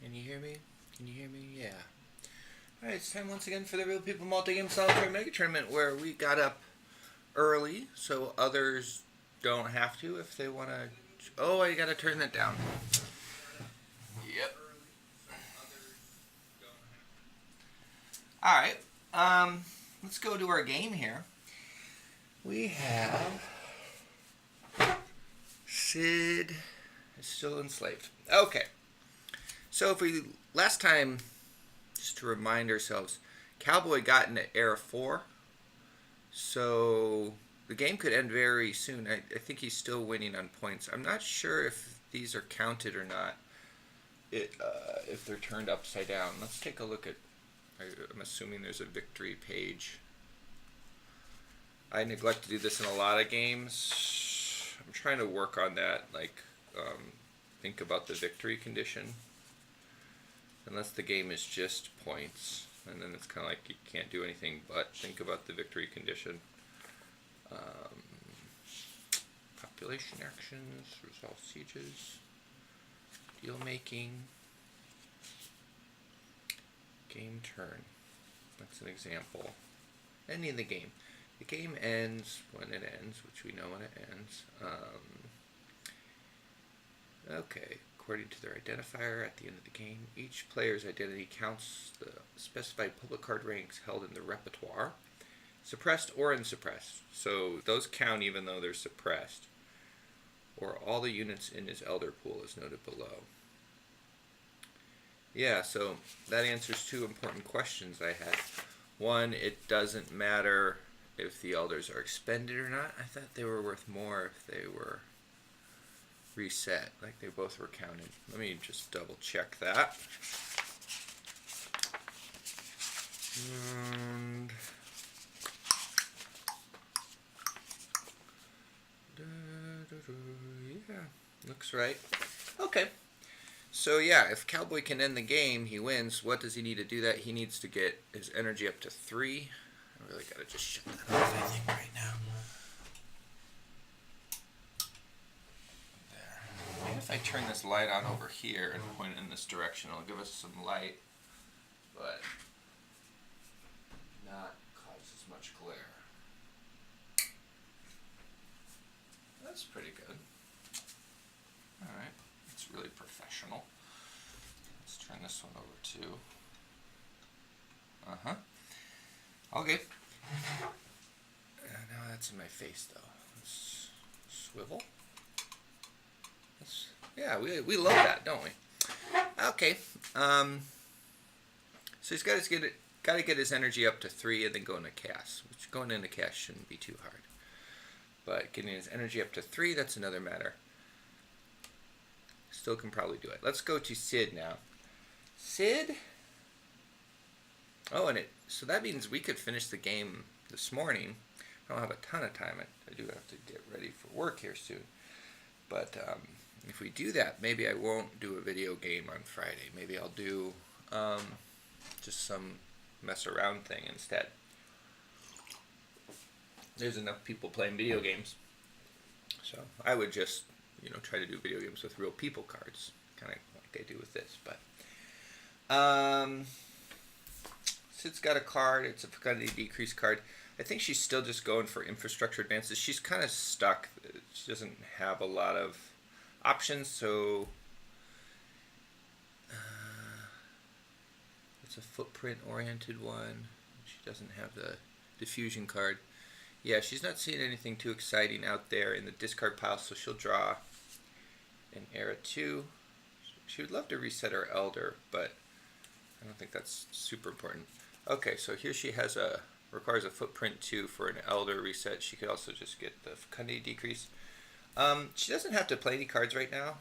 Can you hear me? Can you hear me? Yeah. Alright, it's time once again for the Real People Multi-Game Solitaire Mega Tournament, where we got up early so others don't have to if they want to. Oh, I gotta turn that down. Yep. Alright, let's go to our game here. We have Sid is still enslaved. Okay. So if we, last time, just to remind ourselves, Cowboy got into Era 4. So the game could end very soon. I think he's still winning on points. I'm not sure if these are counted or not, if they're turned upside down. Let's take a look at, I'm assuming there's a victory page. I neglect to do this in a lot of games. I'm trying to work on that, like think about the victory condition. Unless the game is just points, and then it's kind of like you can't do anything but think about the victory condition. Population actions, resolve sieges, deal making, game turn. That's an example. Ending the game. The game ends when it ends, which we know when it ends. Okay. According to their identifier at the end of the game, each player's identity counts the specified public card ranks held in the repertoire, suppressed or unsuppressed. So those count even though they're suppressed. Or all the units in his elder pool is noted below. Yeah, so that answers two important questions I had. One, it doesn't matter if the elders are expended or not. I thought they were worth more if they were reset, like they both were counted. Let me just double check that. And yeah, looks right. Okay. So yeah, if Cowboy can end the game, he wins. What does he need to do that? He needs to get his energy up to 3. I really gotta just shut that off, I think, right now. If I turn this light on over here and point it in this direction, it'll give us some light, but not cause as much glare. That's pretty good. Alright, it's really professional. Let's turn this one over too. Okay. Now that's in my face though. Let's swivel. Yeah, we love that, don't we? Okay. So he's got to get his energy up to 3 and then go into cast. Which going into cast shouldn't be too hard. But getting his energy up to 3, that's another matter. Still can probably do it. Let's go to Sid now. Sid. Oh, so that means we could finish the game this morning. I don't have a ton of time. I do have to get ready for work here soon. But if we do that, maybe I won't do a video game on Friday. Maybe I'll do just some mess around thing instead. There's enough people playing video games. So I would just, try to do video games with real people cards. Kind of like I do with this. But Sid's got a card. It's a fecundity decrease card. I think she's still just going for infrastructure advances. She's kind of stuck. She doesn't have a lot of options, so it's a footprint-oriented one. She doesn't have the diffusion card. Yeah, she's not seeing anything too exciting out there in the discard pile, so she'll draw an Era 2. She would love to reset her Elder, but I don't think that's super important. Okay, so here she has requires a footprint 2 for an Elder reset. She could also just get the fecundity decrease. She doesn't have to play any cards right now.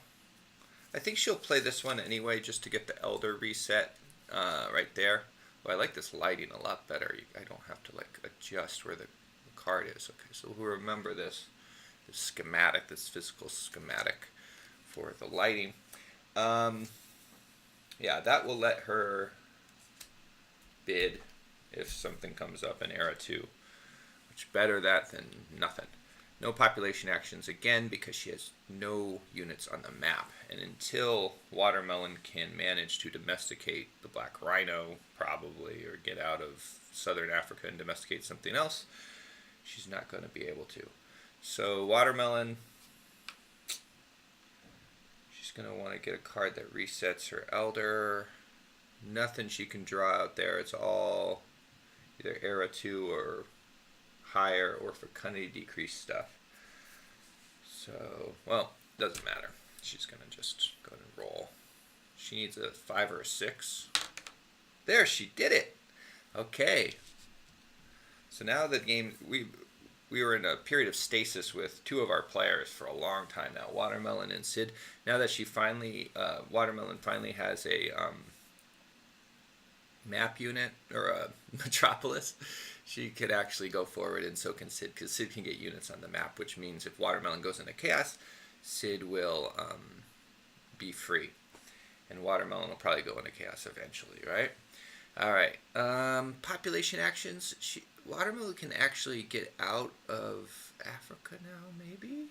I think she'll play this one anyway just to get the Elder reset right there. Well, I like this lighting a lot better. I don't have to adjust where the card is. Okay, so we'll remember this schematic, this physical schematic for the lighting. Yeah, that will let her bid if something comes up in Era 2. Which better that than nothing. No population actions again because she has no units on the map. And until Watermelon can manage to domesticate the black rhino, probably, or get out of southern Africa and domesticate something else, she's not going to be able to. So Watermelon, she's going to want to get a card that resets her Elder. Nothing she can draw out there. It's all either Era 2 or higher or fecundity decrease stuff. So, well, doesn't matter. She's going to just go ahead and roll. She needs a 5 or a 6. There, she did it. Okay. So now the game, we were in a period of stasis with two of our players for a long time now, Watermelon and Sid. Now that she finally, Watermelon finally has a map unit, or a metropolis, she could actually go forward, and so can Sid, because Sid can get units on the map, which means if Watermelon goes into chaos, Sid will be free. And Watermelon will probably go into chaos eventually, right? Alright, population actions. Watermelon can actually get out of Africa now, maybe?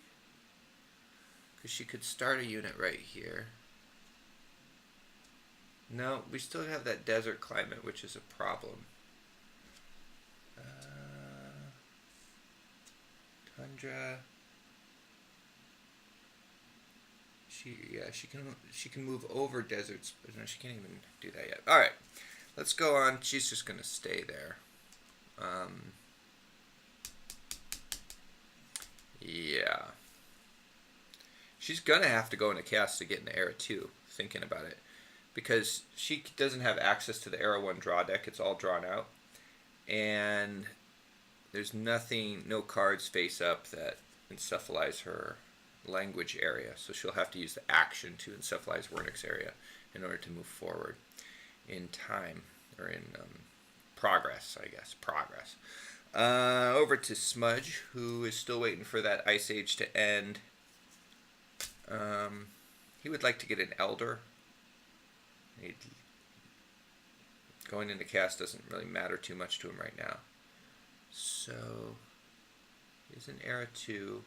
Because she could start a unit right here. No, we still have that desert climate, which is a problem. Tundra. She can move over deserts, but no, she can't even do that yet. All right, let's go on. She's just gonna stay there. Yeah. She's gonna have to go into chaos to get into Era 2, thinking about it. Because she doesn't have access to the Era 1 draw deck. It's all drawn out. And there's nothing, no cards face up that encephalize her language area. So she'll have to use the action to encephalize Wernicke's area in order to move forward in time, or in progress, I guess. Progress. Over to Smudge, who is still waiting for that Ice Age to end. He would like to get an Elder. Going into cast doesn't really matter too much to him right now. So, he's in Era 2. You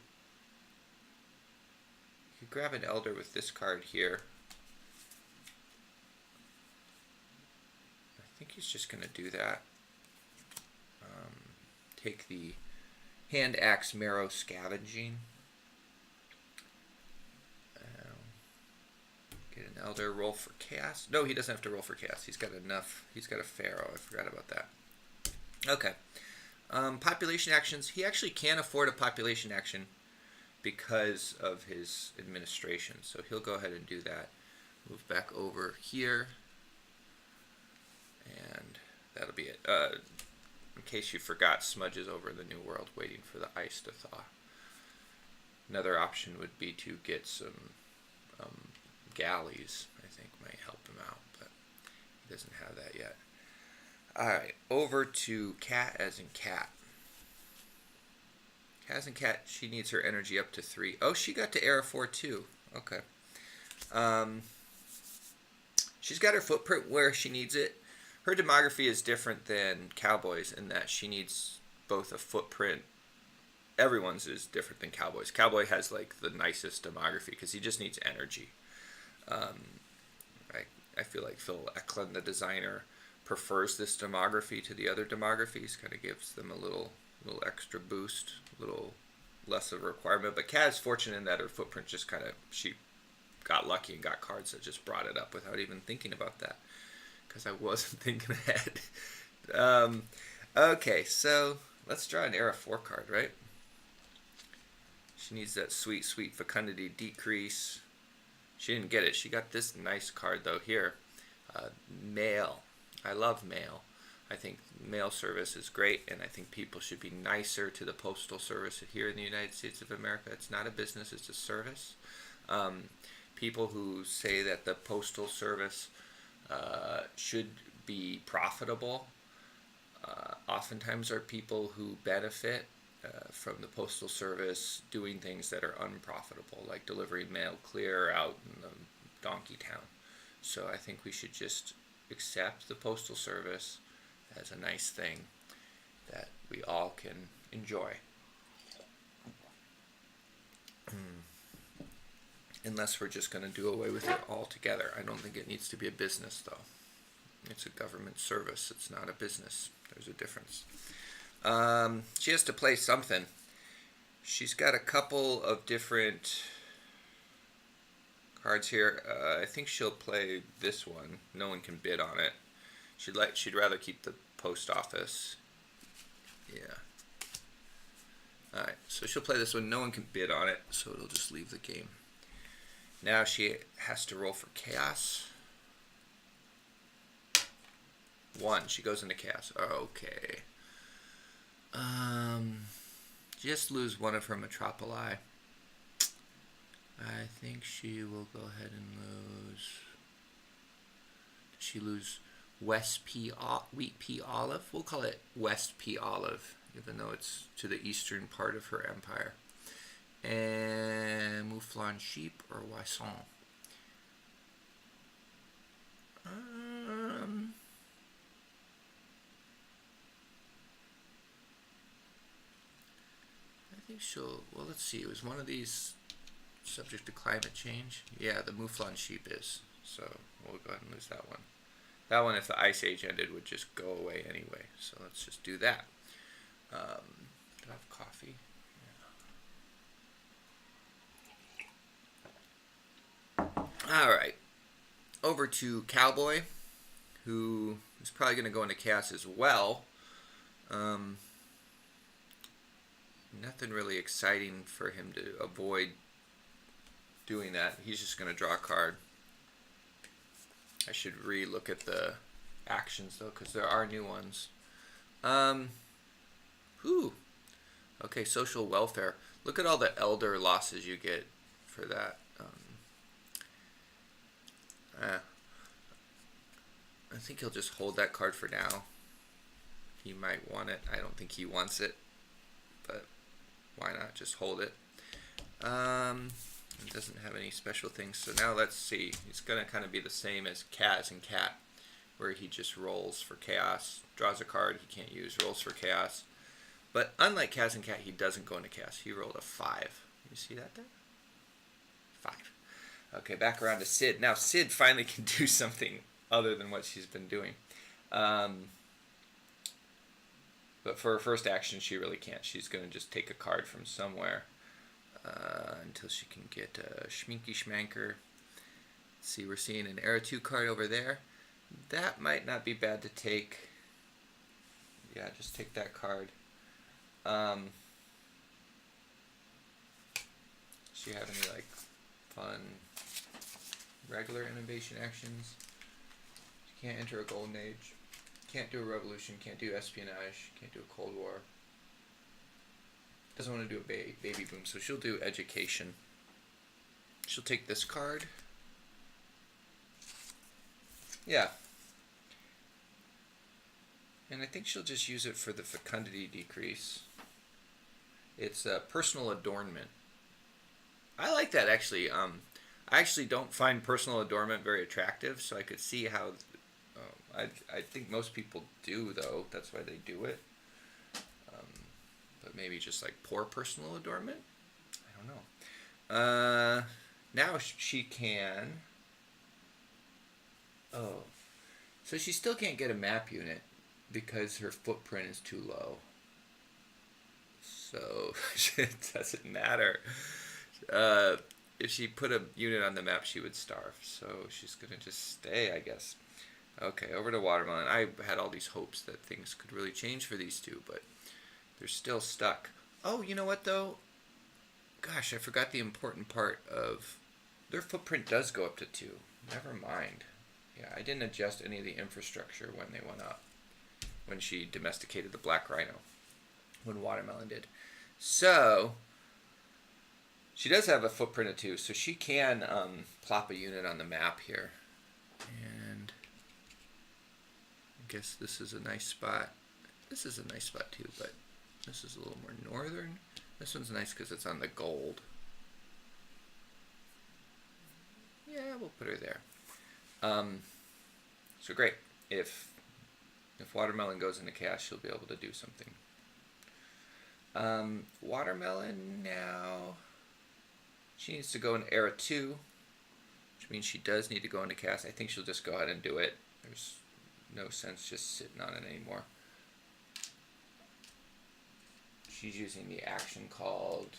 could grab an Elder with this card here. I think he's just going to do that. Take the Hand Axe Marrow Scavenging. Get an Elder, roll for chaos. No, he doesn't have to roll for chaos. He's got enough. He's got a Pharaoh. I forgot about that. Okay. Population actions. He actually can afford a population action because of his administration. So he'll go ahead and do that. Move back over here. And that'll be it. In case you forgot, Smudge is over in the New World waiting for the ice to thaw. Another option would be to get some galleys, I think, might help him out, but he doesn't have that yet. Alright, over to Cat as in Cat. Cat as in Cat, she needs her energy up to 3. Oh, she got to Era 4 too. Okay. She's got her footprint where she needs it. Her demography is different than Cowboys in that she needs both a footprint. Everyone's is different than Cowboys. Cowboy has like the nicest demography because he just needs energy. I feel like Phil Eklund, the designer, prefers this demography to the other demographies. Kind of gives them a little extra boost, a little less of a requirement. But Kat is fortunate in that her footprint just kind of, she got lucky and got cards that just brought it up without even thinking about that. Because I wasn't thinking ahead. Okay, so let's draw an Era 4 card, right? She needs that sweet, sweet fecundity decrease. She didn't get it. She got this nice card, though, here. Mail. I love mail. I think mail service is great, and I think people should be nicer to the postal service here in the United States of America. It's not a business, it's a service. People who say that the postal service should be profitable oftentimes are people who benefit from the postal service doing things that are unprofitable, like delivering mail clear out in the donkey town. So I think we should just accept the postal service as a nice thing that we all can enjoy. unless we're just going to do away with it altogether. I don't think it needs to be a business, though. It's a government service. It's not a business. There's a difference. She has to play something. She's got a couple of different cards here. I think she'll play this one. No one can bid on it. She'd rather keep the post office. Yeah. Alright, so she'll play this one. No one can bid on it, so it'll just leave the game. Now she has to roll for chaos. 1. She goes into chaos. Okay. Just lose one of her metropoli. I think she will go ahead and lose. Does she lose West P Wheat Pea Olive? We'll call it West Pea Olive, even though it's to the eastern part of her empire. And Mouflon Sheep or Wesson. I think she'll, well, let's see, was one of these subject to climate change? Yeah, the Mouflon Sheep is, so we'll go ahead and lose that one. That one, if the Ice Age ended, would just go away anyway, so let's just do that. Do I have coffee? Yeah. Alright, over to Cowboy, who is probably going to go into chaos as well. Nothing really exciting for him to avoid doing that. He's just going to draw a card. I should re-look at the actions, though, because there are new ones. Okay, social welfare. Look at all the elder losses you get for that. I think he'll just hold that card for now. He might want it. I don't think he wants it, but why not just hold it? It doesn't have any special things. So now let's see. It's going to kind of be the same as Kaz and Cat, where he just rolls for chaos, draws a card he can't use, rolls for chaos. But unlike Kaz and Cat, he doesn't go into chaos. He rolled a 5. You see that there? 5. Okay, back around to Sid. Now Sid finally can do something other than what she's been doing. But for her first action, she really can't. She's going to just take a card from somewhere until she can get a Schminky Schmanker. See, we're seeing an Era 2 card over there. That might not be bad to take. Yeah, just take that card. She have any like fun regular innovation actions? She can't enter a golden age. Can't do a revolution. Can't do espionage. Can't do a Cold War. Doesn't want to do a baby boom, so she'll do education. She'll take this card. Yeah. And I think she'll just use it for the fecundity decrease. It's a personal adornment. I like that, actually. I actually don't find personal adornment very attractive, so I could see how... I think most people do, though. That's why they do it. But maybe just like poor personal adornment? I don't know. Now she can... Oh. So she still can't get a map unit because her footprint is too low. So it doesn't matter. If she put a unit on the map, she would starve. So she's going to just stay, I guess. Okay, over to Watermelon. I had all these hopes that things could really change for these two, but they're still stuck. Oh, you know what, though? Gosh, I forgot the important part of... Their footprint does go up to 2. Never mind. Yeah, I didn't adjust any of the infrastructure when they went up. When she domesticated the black rhino. When Watermelon did. So... She does have a footprint of 2, so she can plop a unit on the map here. And... I guess this is a nice spot. This is a nice spot too, but this is a little more northern. This one's nice because it's on the gold. Yeah, we'll put her there. So great. If Watermelon goes into chaos, she'll be able to do something. Watermelon now. She needs to go in Era 2, which means she does need to go into cast. I think she'll just go ahead and do it. There's no sense just sitting on it anymore. She's using the action called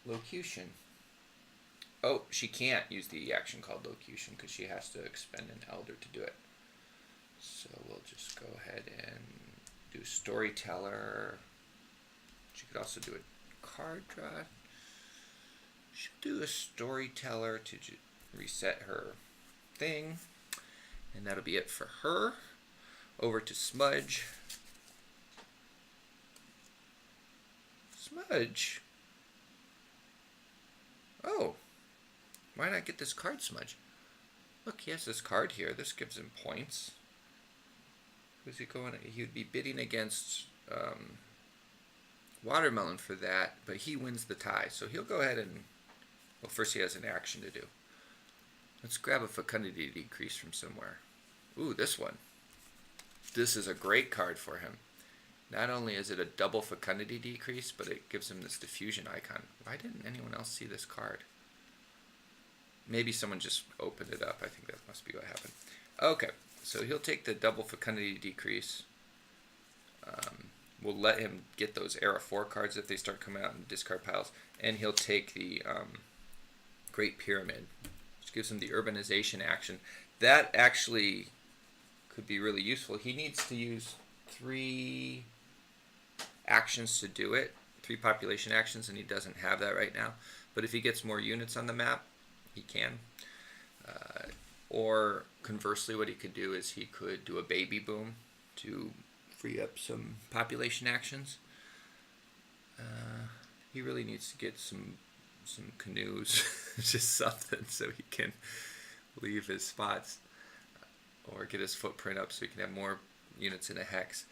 Locution. Oh, she can't use the action called Locution because she has to expend an Elder to do it. So we'll just go ahead and do Storyteller. She could also do a card draw. She'll do a Storyteller to reset her thing. And that'll be it for her. Over to Smudge. Smudge. Oh. Why not get this card, Smudge? Look, he has this card here. This gives him points. Who's he going? He would be bidding against Watermelon for that, but he wins the tie. So he'll go ahead and, well, first he has an action to do. Let's grab a Fecundity Decrease from somewhere. Ooh, this one. This is a great card for him. Not only is it a double Fecundity Decrease, but it gives him this diffusion icon. Why didn't anyone else see this card? Maybe someone just opened it up. I think that must be what happened. Okay, so he'll take the double Fecundity Decrease. We'll let him get those Era 4 cards if they start coming out in discard piles. And he'll take the Great Pyramid, which gives him the Urbanization action. That actually could be really useful. He needs to use 3 actions to do it, 3 population actions, and he doesn't have that right now. But if he gets more units on the map, he can. Or conversely, what he could do is he could do a Baby Boom to free up some population actions. He really needs to get some canoes, just something, so he can leave his spots or get his footprint up so he can have more units in a hex.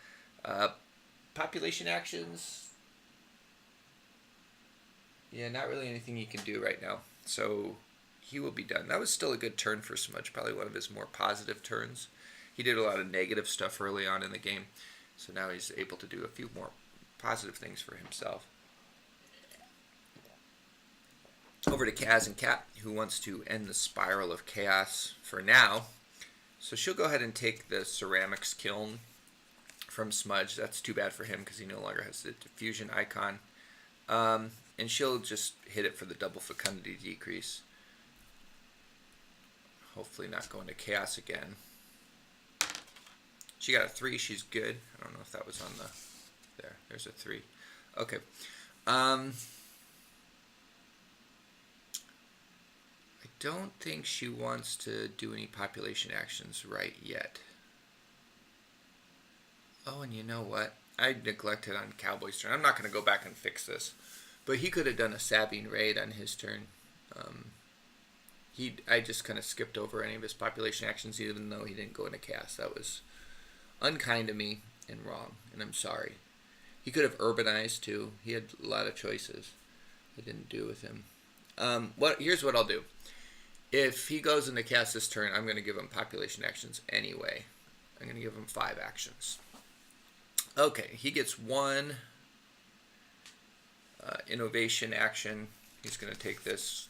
Population actions, yeah, not really anything he can do right now. So he will be done. That was still a good turn for Smudge, probably one of his more positive turns. He did a lot of negative stuff early on in the game, so now he's able to do a few more positive things for himself. Over to Kaz and Kat, who wants to end the spiral of chaos for now. So she'll go ahead and take the Ceramics Kiln from Smudge. That's too bad for him because he no longer has the diffusion icon. And she'll just hit it for the double Fecundity Decrease. Hopefully not going to chaos again. She got a 3. She's good. I don't know if that was on the... There. There's a 3. Okay. I don't think she wants to do any population actions right yet. Oh, and you know what? I neglected on Cowboy's turn. I'm not going to go back and fix this. But he could have done a Sabine Raid on his turn. I just kind of skipped over any of his population actions, even though he didn't go into cast. That was unkind of me and wrong, and I'm sorry. He could have urbanized too. He had a lot of choices. I didn't do with him. Here's what I'll do. If he goes into cast this turn, I'm going to give him population actions anyway. I'm going to give him 5 actions. Okay, he gets 1 innovation action. He's going to take this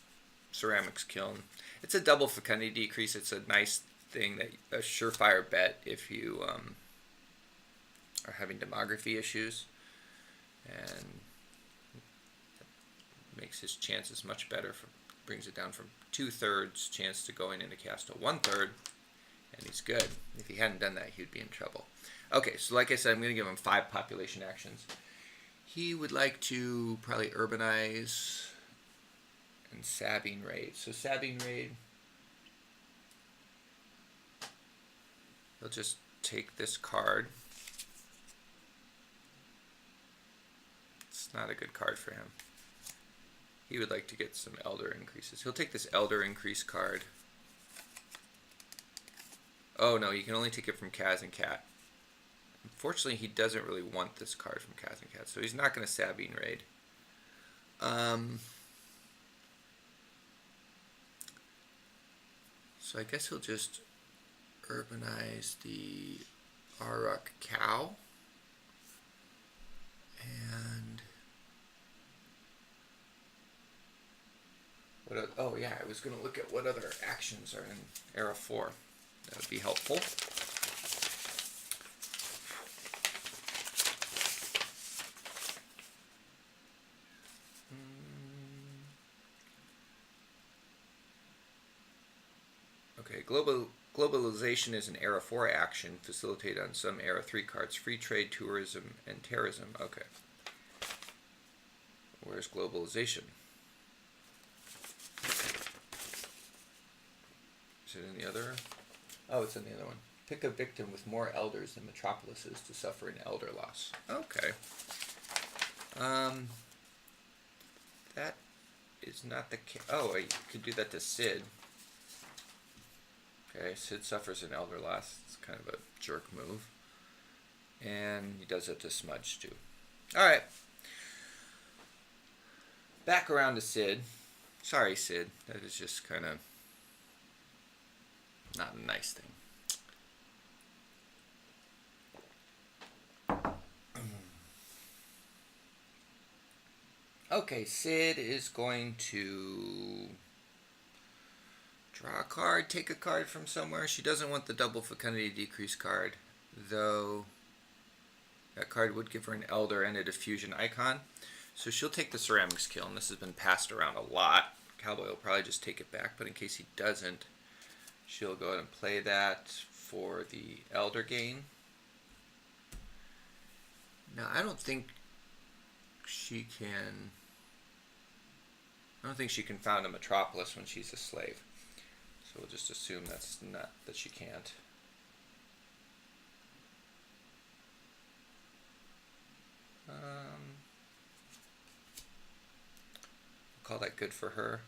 Ceramics Kiln. It's a double Fecundity Decrease. It's a nice thing, that a surefire bet if you are having demography issues, and makes his chances much better. Brings it down from 2/3 chance to going into cast to 1/3, and he's good. If he hadn't done that, he'd be in trouble. Okay, so like I said, I'm going to give him 5 population actions. He would like to probably urbanize and Sabine Raid. So Sabine Raid, he'll just take this card. It's not a good card for him. He would like to get some Elder increases. He'll take this Elder increase card. Oh no, you can only take it from Kaz and Kat. Unfortunately, he doesn't really want this card from Kaz and Kat, so he's not going to Sabine Raid. So I guess he'll just urbanize the Aruk Cow. And Oh yeah, I was going to look at what other actions are in Era 4. That would be helpful. Okay, globalization is an Era 4 action facilitated on some Era 3 cards. Free trade, tourism, and terrorism. Okay. Where's globalization? Is it in the other? Oh, it's in the other one. Pick a victim with more elders than metropolises to suffer an elder loss. Okay. That is not the case. Oh, I could do that to Sid. Okay, Sid suffers an elder loss. It's kind of a jerk move. And he does it to Smudge, too. Alright. Back around to Sid. Sorry, Sid. That is just kind of not a nice thing. Okay, Sid is going to draw a card, take a card from somewhere. She doesn't want the double fecundity decrease card, though that card would give her an elder and a diffusion icon. So she'll take the ceramics kiln. This has been passed around a lot. Cowboy will probably just take it back, but in case he doesn't, she'll go ahead and play that for the elder gain. Now, I don't think she can found a metropolis when she's a slave. So we'll just assume that she can't. Call that good for her.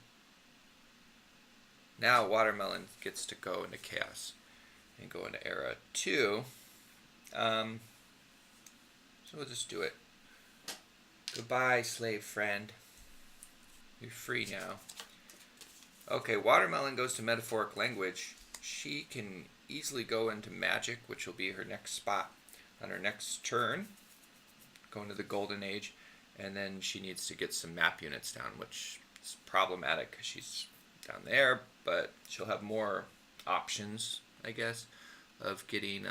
Now Watermelon gets to go into chaos and go into Era 2. So we'll just do it. Goodbye, slave friend. You're free now. Okay, Watermelon goes to metaphoric language. She can easily go into magic, which will be her next spot on her next turn. Go into the Golden Age. And then she needs to get some map units down, which is problematic because she's down there. But she'll have more options, I guess, of getting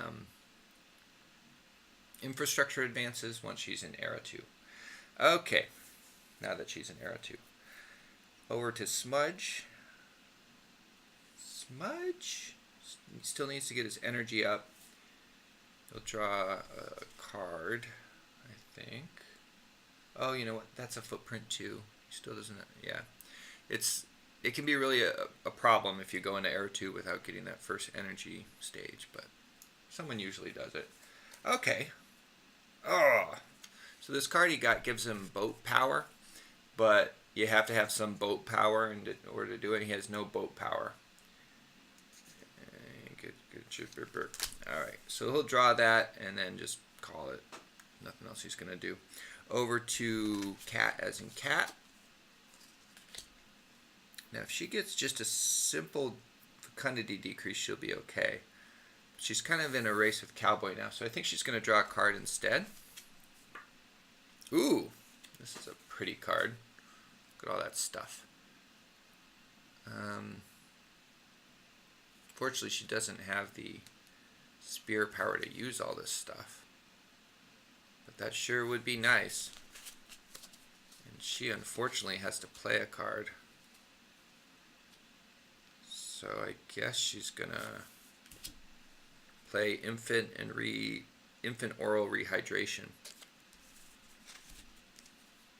infrastructure advances once she's in Era 2. Okay, now that she's in Era 2. Over to Smudge. Smudge still needs to get his energy up. He'll draw a card, I think. Oh, you know what? That's a footprint too. He still doesn't. Yeah, it can be really a problem if you go into Era 2 without getting that first energy stage, but someone usually does it. Okay. Oh, so this card he got gives him boat power, but you have to have some boat power in order to do it. He has no boat power. Good. Alright, so he'll draw that and then just call it. Nothing else he's going to do. Over to Cat as in cat. Now, if she gets just a simple fecundity decrease, she'll be okay. She's kind of in a race with Cowboy now, so I think she's going to draw a card instead. Ooh, this is a pretty card. Look at all that stuff. Fortunately, she doesn't have the spear power to use all this stuff. But that sure would be nice. And she unfortunately has to play a card. So I guess she's gonna play infant oral rehydration.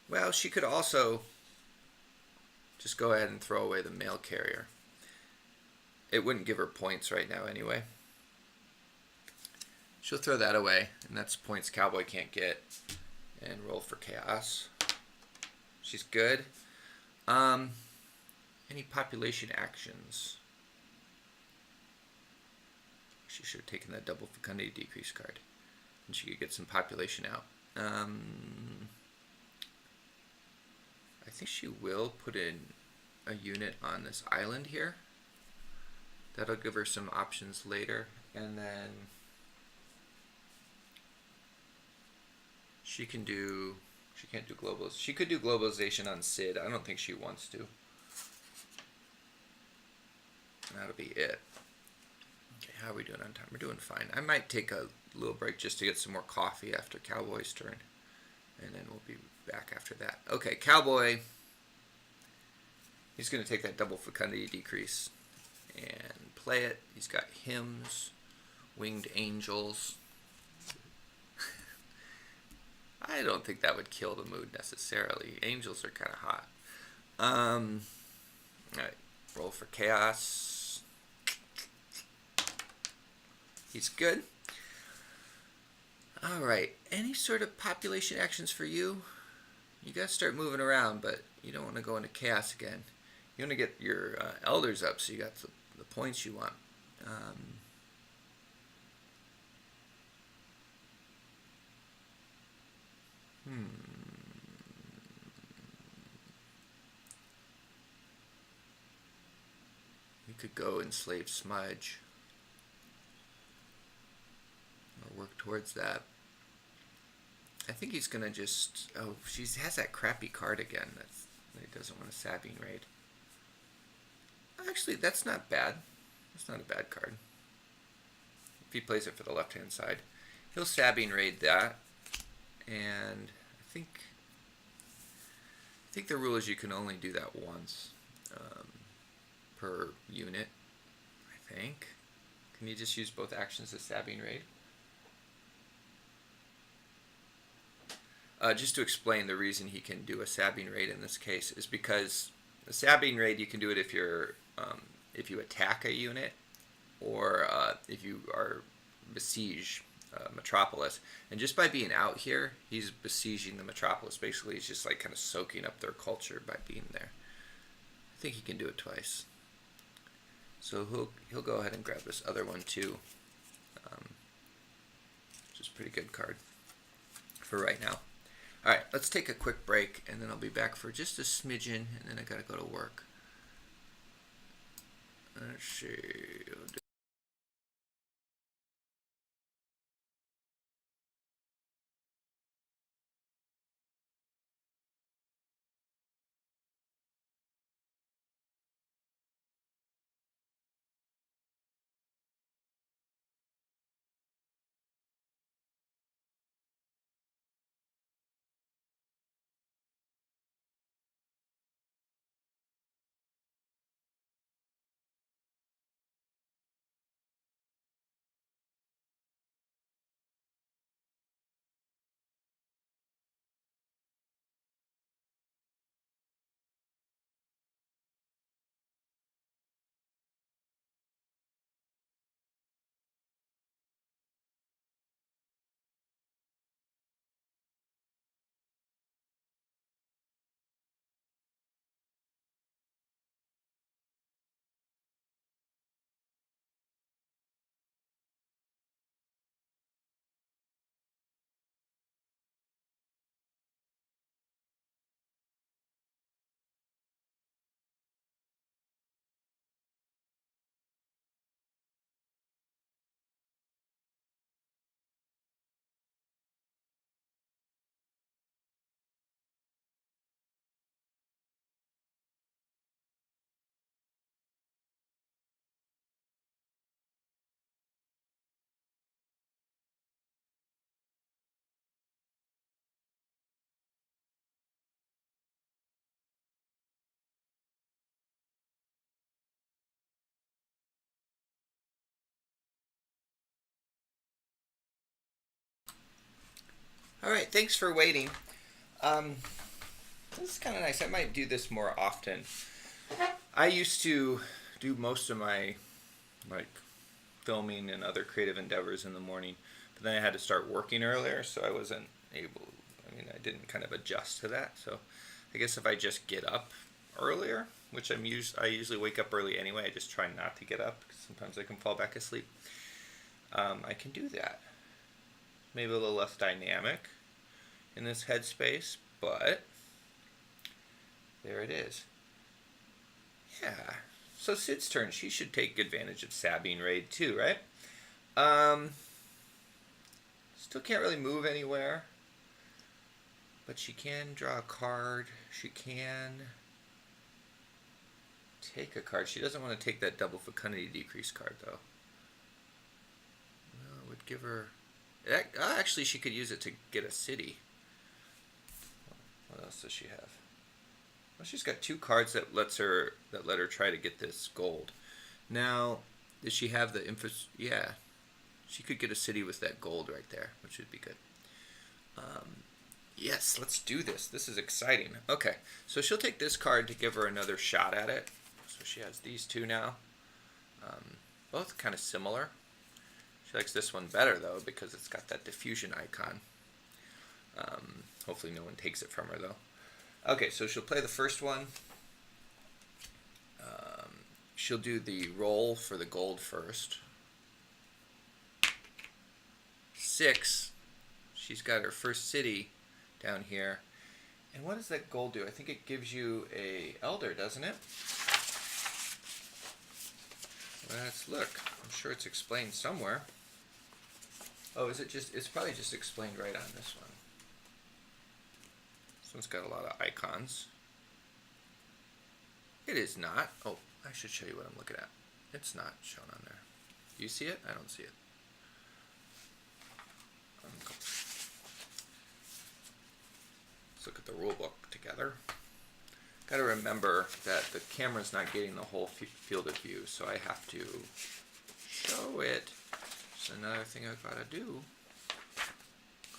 Well, she could also just go ahead and throw away the mail carrier. It wouldn't give her points right now anyway. She'll throw that away, and that's points Cowboy can't get. And roll for chaos. She's good. Any population actions? She should have taken that double fecundity decrease card. And she could get some population out. I think she will put in a unit on this island here. That'll give her some options later. And then she can't do globalization. She could do globalization on Sid. I don't think she wants to. And that'll be it. Okay, how are we doing on time? We're doing fine. I might take a little break just to get some more coffee after Cowboy's turn. And then we'll be back after that. Okay, Cowboy. He's going to take that double fecundity decrease and play it. He's got hymns, winged angels. I don't think that would kill the mood necessarily. Angels are kind of hot. Alright, roll for chaos. He's good. Alright, any sort of population actions for you? You gotta start moving around, but you don't want to go into chaos again. You want to get your elders up so you got the points you want. You could go enslave Smudge. Or work towards that. I think he's going to just... Oh, she has that crappy card again. He doesn't want a Sabine raid. Actually, that's not bad. That's not a bad card. If he plays it for the left-hand side. He'll Sabine raid that. And I think the rule is you can only do that once per unit, I think. Can you just use both actions as Sabine raid? Just to explain, the reason he can do a Sabine raid in this case is because the Sabine raid, you can do it if you attack a unit or if you are besiege Metropolis. And just by being out here, he's besieging the Metropolis. Basically, he's just like kind of soaking up their culture by being there. I think he can do it twice. So he'll go ahead and grab this other one too. Which is a pretty good card for right now. Alright, let's take a quick break, and then I'll be back for just a smidgen, and then I gotta go to work. Let's see. Alright, thanks for waiting. This is kind of nice. I might do this more often. I used to do most of my filming and other creative endeavors in the morning, but then I had to start working earlier, so I wasn't able. I didn't kind of adjust to that. So I guess if I just get up earlier, which I usually wake up early anyway. I just try not to get up because sometimes I can fall back asleep. I can do that. Maybe a little less dynamic in this headspace, but there it is. Yeah. So Sid's turn. She should take advantage of Sabine raid too, right? Still can't really move anywhere, but she can draw a card. She can take a card. She doesn't want to take that double fecundity decrease card, though. Well, it would give her... Actually, she could use it to get a city. What else does she have? Well, she's got 2 cards that let her try to get this gold. Now, does she have the Yeah, she could get a city with that gold right there, which would be good. Yes, let's do this. This is exciting. Okay, so she'll take this card to give her another shot at it. So she has these 2 now. Both kind of similar. She likes this one better, though, because it's got that diffusion icon. Hopefully no one takes it from her, though. Okay, so she'll play the first one. She'll do the roll for the gold first. 6. She's got her first city down here. And what does that gold do? I think it gives you a elder, doesn't it? Let's look. I'm sure it's explained somewhere. Oh, is it just... It's probably just explained right on this one. This one's got a lot of icons. It is not. Oh, I should show you what I'm looking at. It's not shown on there. Do you see it? I don't see it. Let's look at the rule book together. Got to remember that the camera's not getting the whole field of view, so I have to show it. It's another thing I've got to do.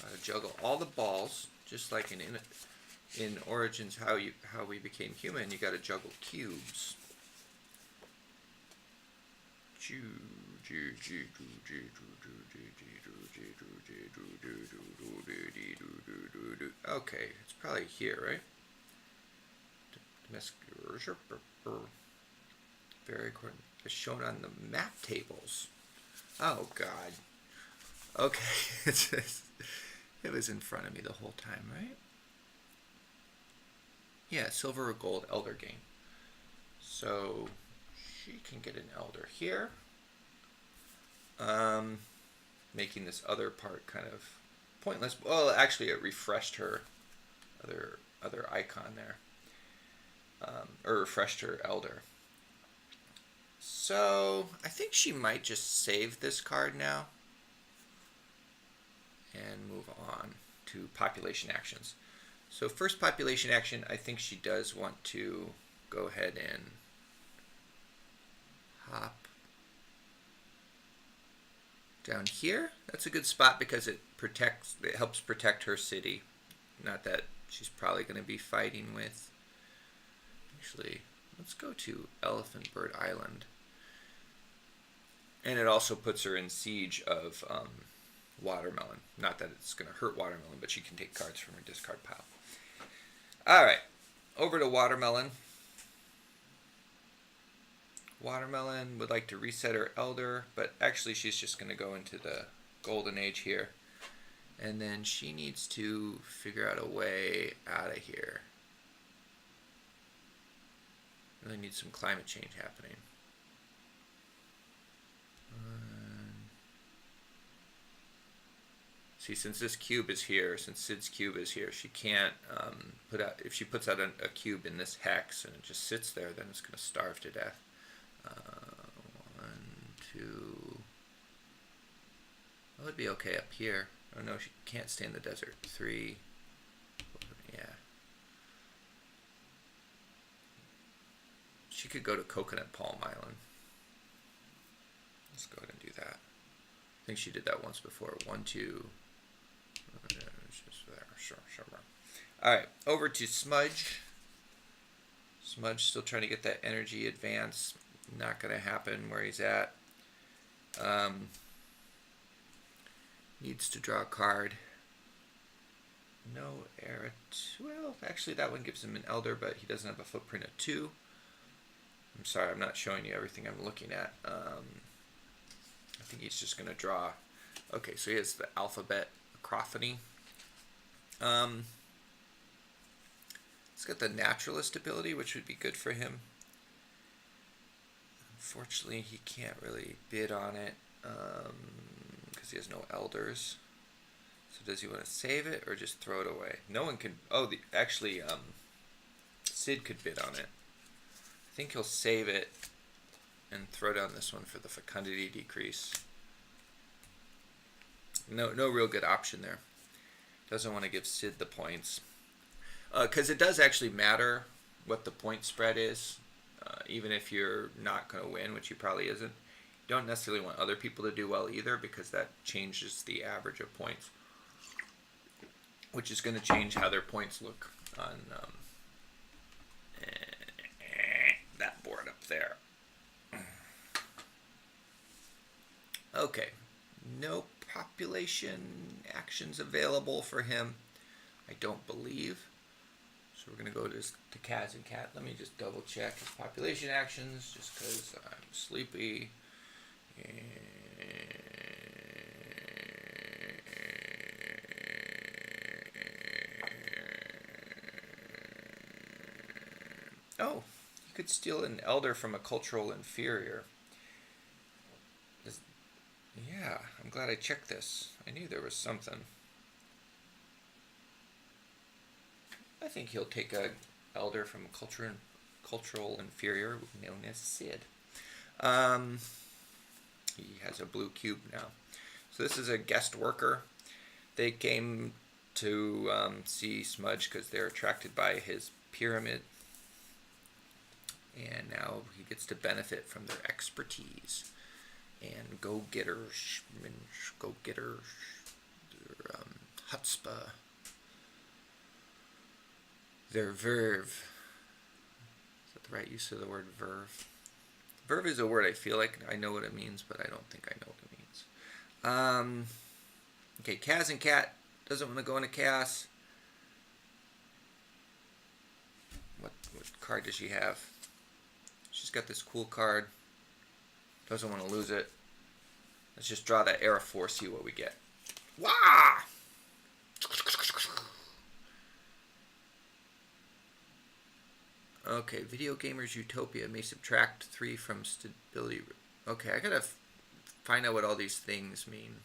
Got to juggle all the balls, just like in Origins, how we became human. You got to juggle cubes. Okay, it's probably here, right? Very important. It's shown on the map tables. Oh God. Okay, it was in front of me the whole time, right? Yeah, silver or gold elder gain. So she can get an elder here. Making this other part kind of pointless. Well, actually, it refreshed her other icon there, or refreshed her elder. So I think she might just save this card now and move on to population actions. So first population action, I think she does want to go ahead and hop down here. That's a good spot because it helps protect her city. Not that she's probably going to be fighting with. Actually, let's go to Elephant Bird Island. And it also puts her in siege of Watermelon. Not that it's going to hurt Watermelon, but she can take cards from her discard pile. Alright, over to Watermelon. Watermelon would like to reset her elder, but actually she's just going to go into the golden age here. And then she needs to figure out a way out of here. Really need some climate change happening. See, since this cube is here, since Sid's cube is here, she can't put out, if she puts out a cube in this hex and it just sits there, then it's going to starve to death. 1, 2, that would be okay up here. Oh no, she can't stay in the desert. 3, yeah. She could go to Coconut Palm Island. Let's go ahead and do that. I think she did that once before. 1, 2. Just there. Sure. Alright, over to Smudge. Smudge still trying to get that energy advance. Not going to happen where he's at. Needs to draw a card. No era. Well, actually that one gives him an elder, but he doesn't have a footprint of 2. I'm sorry, I'm not showing you everything I'm looking at. I think he's just going to draw. Okay, so he has the alphabet acrophony. It's got the naturalist ability, which would be good for him. Unfortunately, he can't really bid on it because he has no elders. So does he want to save it or just throw it away? No one can. Oh, actually, Sid could bid on it. think he'll save it and throw down this one for the fecundity decrease. No real good option there. Doesn't want to give Sid the points. Because it does actually matter what the point spread is, even if you're not going to win, which you probably isn't. You don't necessarily want other people to do well either, because that changes the average of points, which is going to change how their points look on that board up there. Okay, no population actions available for him, I don't believe. So we're going to go to Kaz and Cat. Let me just double check his population actions, just because I'm sleepy. Oh, you could steal an elder from a cultural inferior. Yeah, I'm glad I checked this. I knew there was something. I think he'll take a elder from a cultural inferior known as Sid. He has a blue cube now. So this is a guest worker. They came to see Smudge because they're attracted by his pyramid. And now he gets to benefit from their expertise. And go-getters, their chutzpah, their verve. Is that the right use of the word verve? Verve is a word I feel like I know what it means, but I don't think I know what it means. Okay, Kaz and Cat doesn't want to go into chaos. What card does she have? She's got this cool card. Doesn't want to lose it. Let's just draw that Era 4, see what we get. Wah! Okay, Video Gamers Utopia may subtract 3 from stability. Okay, I gotta find out what all these things mean.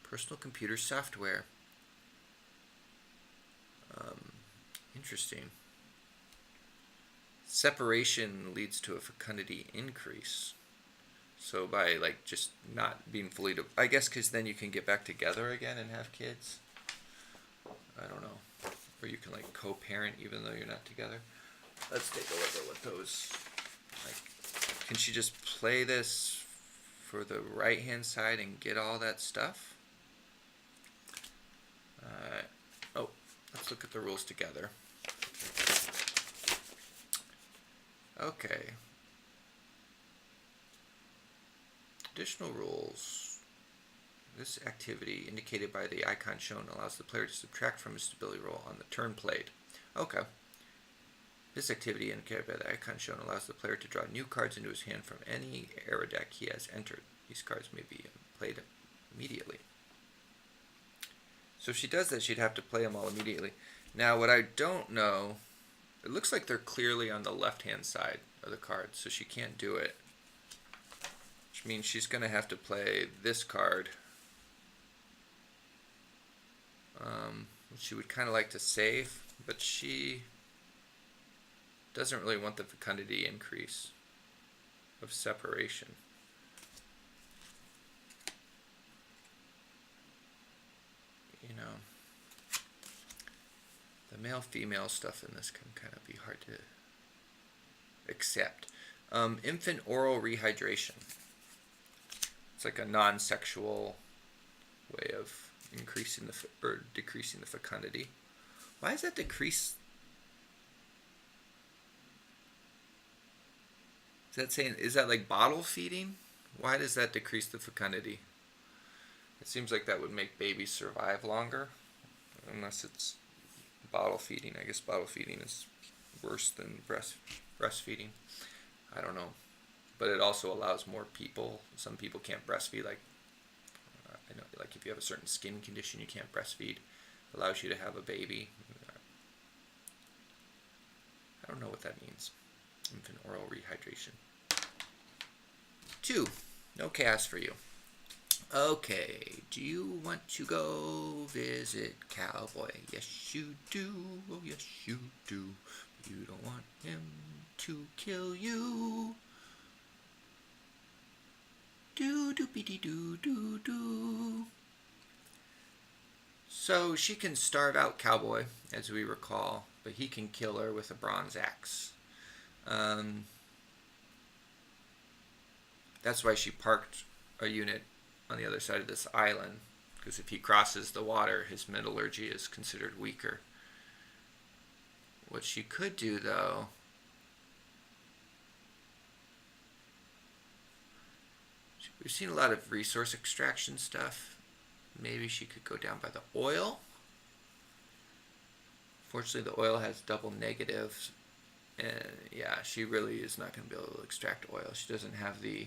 Personal computer software. Interesting. Separation leads to a fecundity increase. So by like just not being fully, I guess, because then you can get back together again and have kids. I don't know. Or you can like co-parent even though you're not together. Let's take a look at what those, like, can she just play this for the right hand side and get all that stuff? Oh, let's look at the rules together. Okay. Additional rules. This activity, indicated by the icon shown, allows the player to subtract from his stability roll on the turn played. Okay. This activity, indicated by the icon shown, allows the player to draw new cards into his hand from any era deck he has entered. These cards may be played immediately. So if she does that, she'd have to play them all immediately. Now, what I don't know, it looks like they're clearly on the left-hand side of the cards, so she can't do it. Which means she's going to have to play this card. Which she would kind of like to save, but she doesn't really want the fecundity increase of separation. You know, the male-female stuff in this can kind of be hard to accept. Infant oral rehydration. It's like a non-sexual way of increasing or decreasing the fecundity. Why does that decrease? Is that like bottle feeding? Why does that decrease the fecundity? It seems like that would make babies survive longer, unless it's bottle feeding. I guess bottle feeding is worse than breastfeeding. I don't know. But it also allows more people. Some people can't breastfeed. Like, I know, like if you have a certain skin condition, you can't breastfeed. It allows you to have a baby. I don't know what that means. Infant oral rehydration. 2. No chaos for you. Okay, do you want to go visit Cowboy? Yes, you do. Oh, yes, you do. You don't want him to kill you. Do do be do do do. So she can starve out Cowboy, as we recall, but he can kill her with a bronze axe. That's why she parked a unit on the other side of this island, because if he crosses the water, his metallurgy is considered weaker. What she could do, though, we've seen a lot of resource extraction stuff. Maybe she could go down by the oil. Fortunately, the oil has double negatives. And yeah, she really is not going to be able to extract oil. She doesn't have the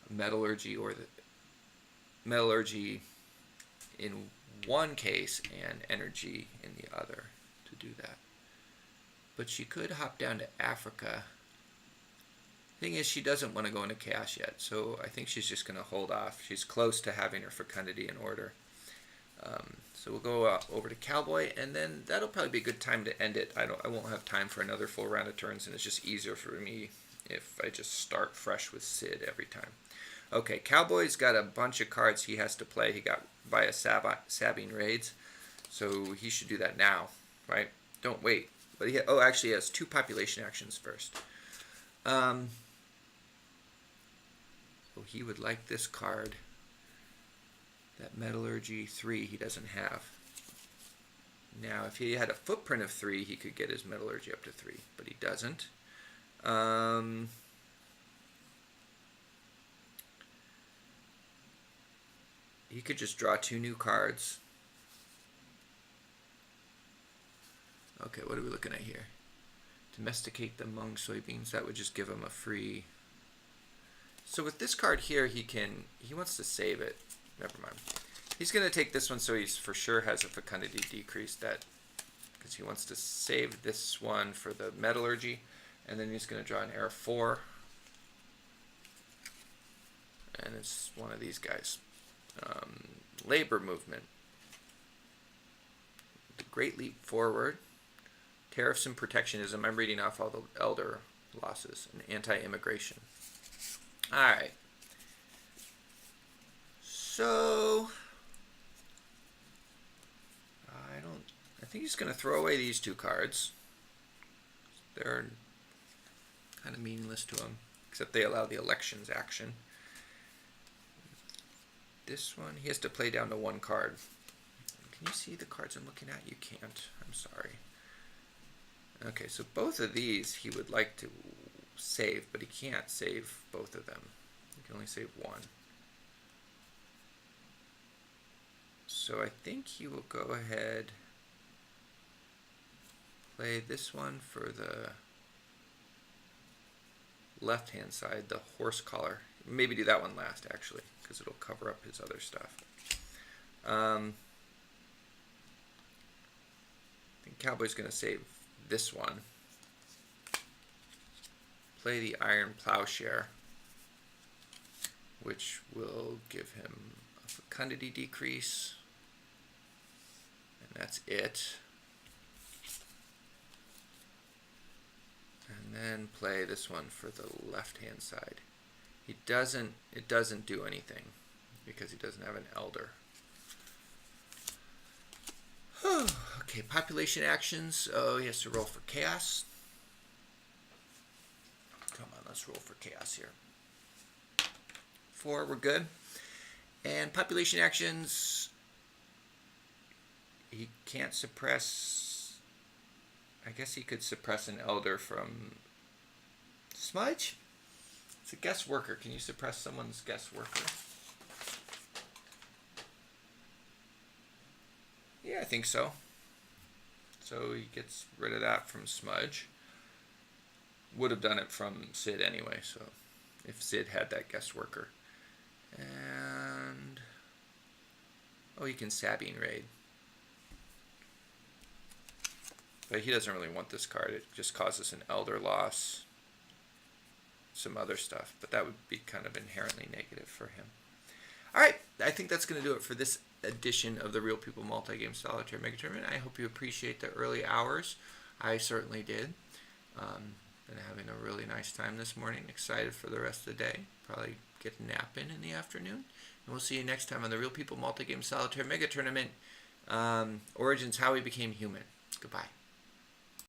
metallurgy or the metallurgy in one case and energy in the other to do that. But she could hop down to Africa. Thing is, she doesn't want to go into chaos yet, so I think she's just going to hold off. She's close to having her fecundity in order. So we'll go over to Cowboy, and then that'll probably be a good time to end it. I won't have time for another full round of turns, and it's just easier for me if I just start fresh with Sid every time. Okay, Cowboy's got a bunch of cards he has to play. He got via sabbing raids, so he should do that now, right? Don't wait. But actually, he has 2 population actions first. So he would like this card. That Metallurgy 3 he doesn't have. Now, if he had a footprint of 3, he could get his Metallurgy up to 3, but he doesn't. He could just draw 2 new cards. Okay, what are we looking at here? Domesticate the Hmong soybeans. That would just give him a free... So with this card here, he wants to save it. Never mind. He's going to take this one so he for sure has a fecundity decrease, that because he wants to save this one for the metallurgy, and then he's going to draw an error 4, and it's one of these guys. Labor movement, the Great Leap Forward, tariffs and protectionism. I'm reading off all the elder losses, and anti-immigration. All right. So I think he's going to throw away these 2 cards. They're kind of meaningless to him, except they allow the elections action. This one, he has to play down to 1 card. Can you see the cards I'm looking at? You can't. I'm sorry. Okay, so both of these he would like to save, but he can't save both of them. He can only save 1. So I think he will go ahead, play this one for the left-hand side, the horse collar. Maybe do that one last, actually, because it'll cover up his other stuff. I think Cowboy's going to save this one. Play the Iron Plowshare, which will give him a fecundity decrease. And that's it. And then play this one for the left-hand side. It doesn't do anything because he doesn't have an elder. Okay, population actions. Oh, he has to roll for chaos. Come on, let's roll for chaos here. 4, we're good. And population actions, he can't suppress. I guess he could suppress an elder from Smudge. It's a guest worker. Can you suppress someone's guest worker? Yeah, I think so. So he gets rid of that from Smudge. Would have done it from Sid anyway, so if Sid had that guest worker. And oh, he can Sabine raid. But he doesn't really want this card. It just causes an elder loss. Some other stuff, but that would be kind of inherently negative for him. Alright, I think that's going to do it for this edition of the Real People Multi-Game Solitaire Mega Tournament. I hope you appreciate the early hours. I certainly did. Been having a really nice time this morning. Excited for the rest of the day. Probably get a nap in the afternoon. And we'll see you next time on the Real People Multi-Game Solitaire Mega Tournament. Origins: How We Became Human. Goodbye.